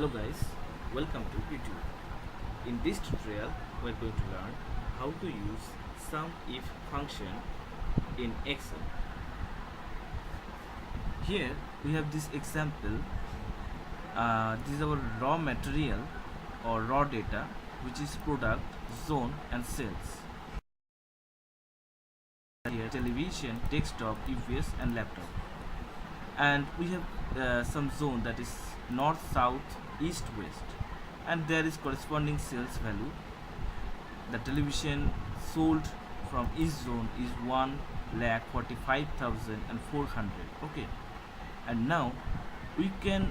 Hello guys, welcome to YouTube. In this tutorial, we're going to learn how to use SUMIF function in Excel. Here we have this example. This is our raw material or raw data, which is product, zone and sales. Here television, desktop, UPS and laptop. And we have some zone, that is north, south, east, west, and there is corresponding sales value. The television sold from each zone is 1,45,400. Okay, and now we can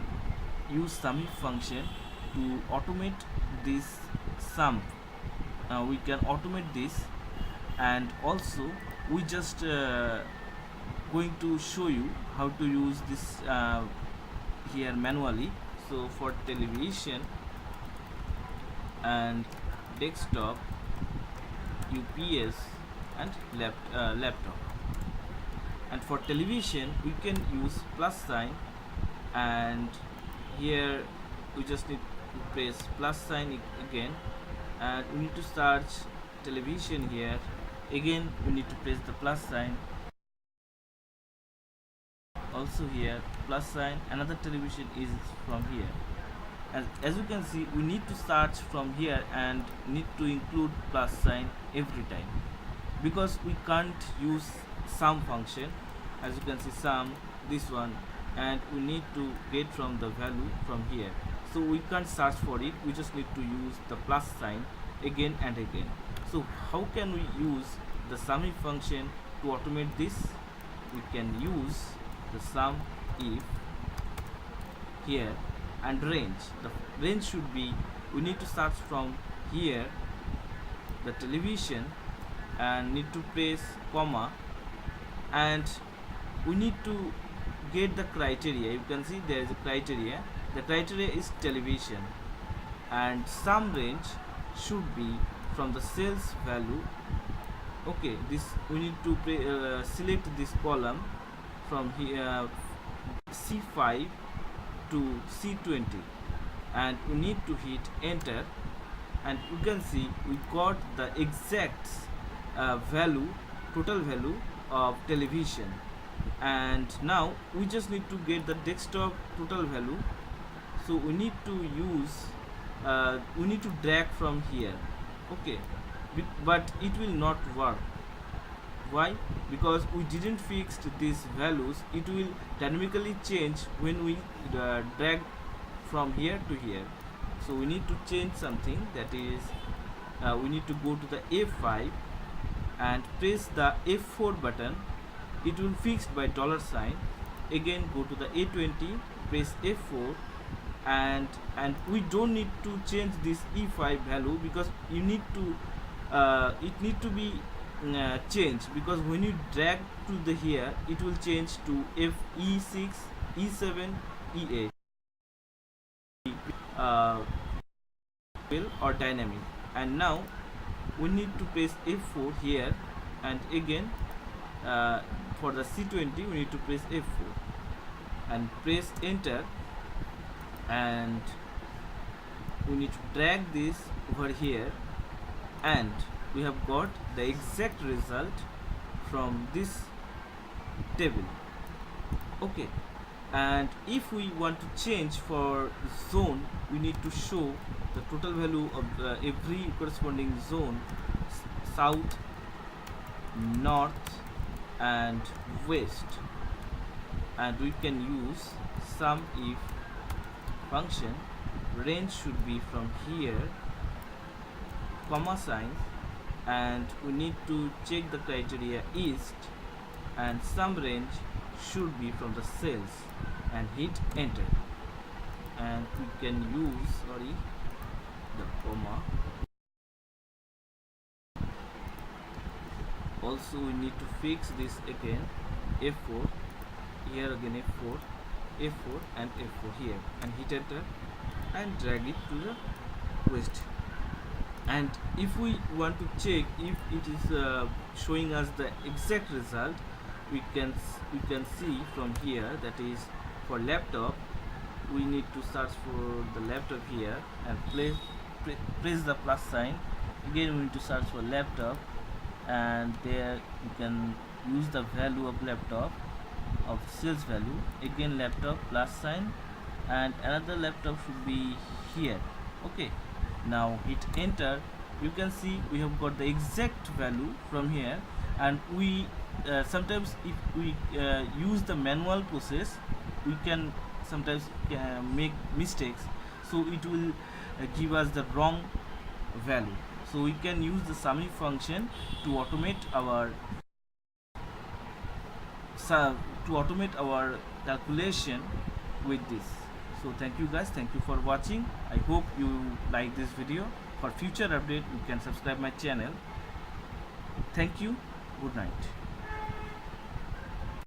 use SUMIF function to automate this sum. We can automate this, and also we just going to show you how to use this here manually. So for television and desktop, UPS and laptop, and for television we can use plus sign, and here we just need to press plus sign again, and we need to search television. Here again we need to press the plus sign, also here plus sign, another television is from here. As you can see, we need to search from here and need to include plus sign every time, because we can't use sum function. As you can see, sum, this one, and we need to get from the value from here, so we can't search for it. We just need to use the plus sign again and again. So how can we use the SUMIF function to automate this? We can use the SUMIF here, and range. The range should be, we need to start from here the television and need to press comma, and we need to get the criteria. You can see there is a criteria. The criteria is television, and sum range should be from the sales value. Okay, this we need to select this column from here, C5 to C20, and we need to hit enter, and you can see we got the exact value, total value of television. And now we just need to get the desktop total value, so we need to use we need to drag from here. Okay, but it will not work. Why? Because we didn't fix these values. It will dynamically change when we drag from here to here. So we need to change something, that is we need to go to the F5 and press the F4 button. It will fixed by $sign. Again go to the A20, press F4, and we don't need to change this E5 value, because you need to it need to be change, because when you drag to the here, it will change to E6, E7, E8 or dynamic. And now we need to press F4 here, and again for the C20 we need to press F4 and press enter, and we need to drag this over here, and we have got the exact result from this table. Okay, and if we want to change for zone, we need to show the total value of every corresponding zone: south, north and west. And we can use SUMIF function. Range should be from here, comma sign, and we need to check the criteria east, and sum range should be from the sales, and hit enter, and we can use the comma. Also we need to fix this again, F4 here, again F4, F4 and F4 here, and hit enter and drag it to the west. And if we want to check if it is showing us the exact result, we can see from here, that is for laptop we need to search for the laptop here and press the plus sign. Again we need to search for laptop, and there you can use the value of laptop, of sales value. Again laptop plus sign, and another laptop should be here. Okay, now hit enter. You can see we have got the exact value from here. And we sometimes if we use the manual process, we can sometimes make mistakes, so it will give us the wrong value. So we can use the SUMIF function to automate our calculation with this. So thank you guys, thank you for watching. I hope you like this video. For future update you can subscribe my channel. Thank you. Good night.